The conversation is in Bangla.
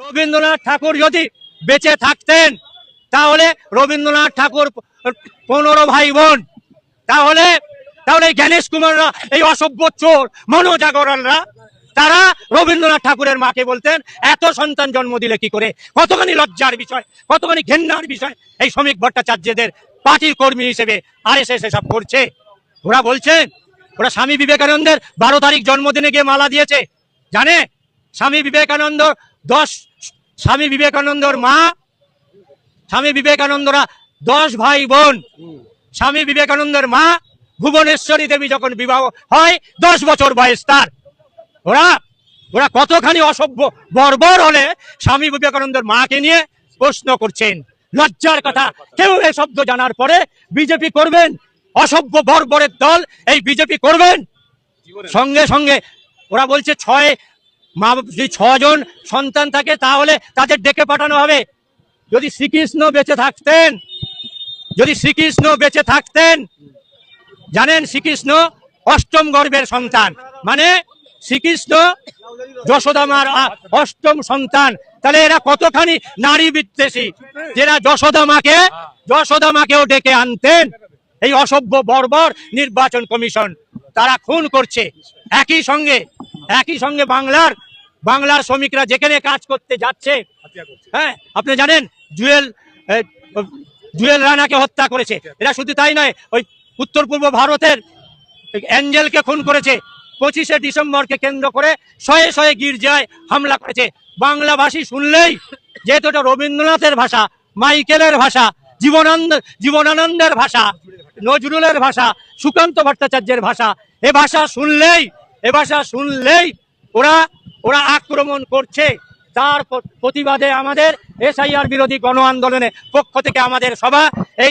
রবীন্দ্রনাথ ঠাকুর যদি বেঁচে থাকতেন তাহলে রবীন্দ্রনাথ ঠাকুর 15 ভাই বোন, তাহলে তাহলে জ্ঞানেশ কুমাররা, এই অসভ্য চোর মনোজাগরণরা, তারা রবীন্দ্রনাথ ঠাকুরের মাকে বলতেন এত সন্তান জন্ম দিলে কি করে। কতখানি লজ্জার বিষয়, কতখানি ঘেন্নার বিষয় এই শ্রমিক ভট্টাচার্যদের পার্টির কর্মী হিসেবে আরএসএস এসব করছে। ওরা বলছেন ওরা স্বামী বিবেকানন্দের 12 তারিখ জন্মদিনে গিয়ে মালা দিয়েছে। জানে স্বামী বিবেকানন্দ 10 স্বামী বিবেকানন্দর মা, স্বামী বিবেকানন্দরা 10 ভাই বোন। স্বামী বিবেকানন্দের মা ভুবনেশ্বরী দেবী যখন বিবাহ হয় 10 বছর বয়স তার। ওরা ওরা কতখানি অসভ্য বর্বর হলে স্বামী বিবেকানন্দের মাকে নিয়ে প্রশ্ন করছেন। লজ্জার কথা। কেউ এই শব্দ জানার পরে বিজেপি করবেন? অসভ্য বর্বরের দল এই বিজেপি করবেন? সঙ্গে সঙ্গে ওরা বলছে 6 জন সন্তান থাকে তাহলে তাদের ডেকে পাঠানো হবে। যদি শ্রীকৃষ্ণ বেঁচে থাকতেন, যদি শ্রীকৃষ্ণ বেঁচে থাকতেন, জানেন শ্রীকৃষ্ণ অষ্টম গর্ভের সন্তান, মানে শ্রীকৃষ্ণ যশোদা মার 8ম সন্তান। তাহলে এরা কতখানি নারী বিদ্বেষী, যারা যশোদা মাকেও ডেকে আনতেন। এই অসভ্য বর্বর নির্বাচন কমিশন তারা খুন করছে। একই সঙ্গে বাংলার শ্রমিকরা যেখানে কাজ করতে যাচ্ছে, হ্যাঁ আপনি জানেন জুয়েল রানাকে হত্যা করেছে। এরা শুধু তাই নয়, ওই উত্তর পূর্ব ভারতের অ্যাঞ্জেলকে খুন করেছে। 25শে ডিসেম্বরকে কেন্দ্র করে শয়ে শয়ে গির্জায় হামলা করেছে। বাংলাভাষী শুনলেই, যেহেতু এটা রবীন্দ্রনাথের ভাষা, মাইকেলের ভাষা, জীবনানন্দের ভাষা, নজরুলের ভাষা, সুকান্ত ভট্টাচার্যের ভাষা, এ ভাষা শুনলেই ওরা আক্রমণ করছে। তার প্রতিবাদে আমাদের এসআইআর বিরোধী গণ আন্দোলনের পক্ষ থেকে আমাদের সভা। এই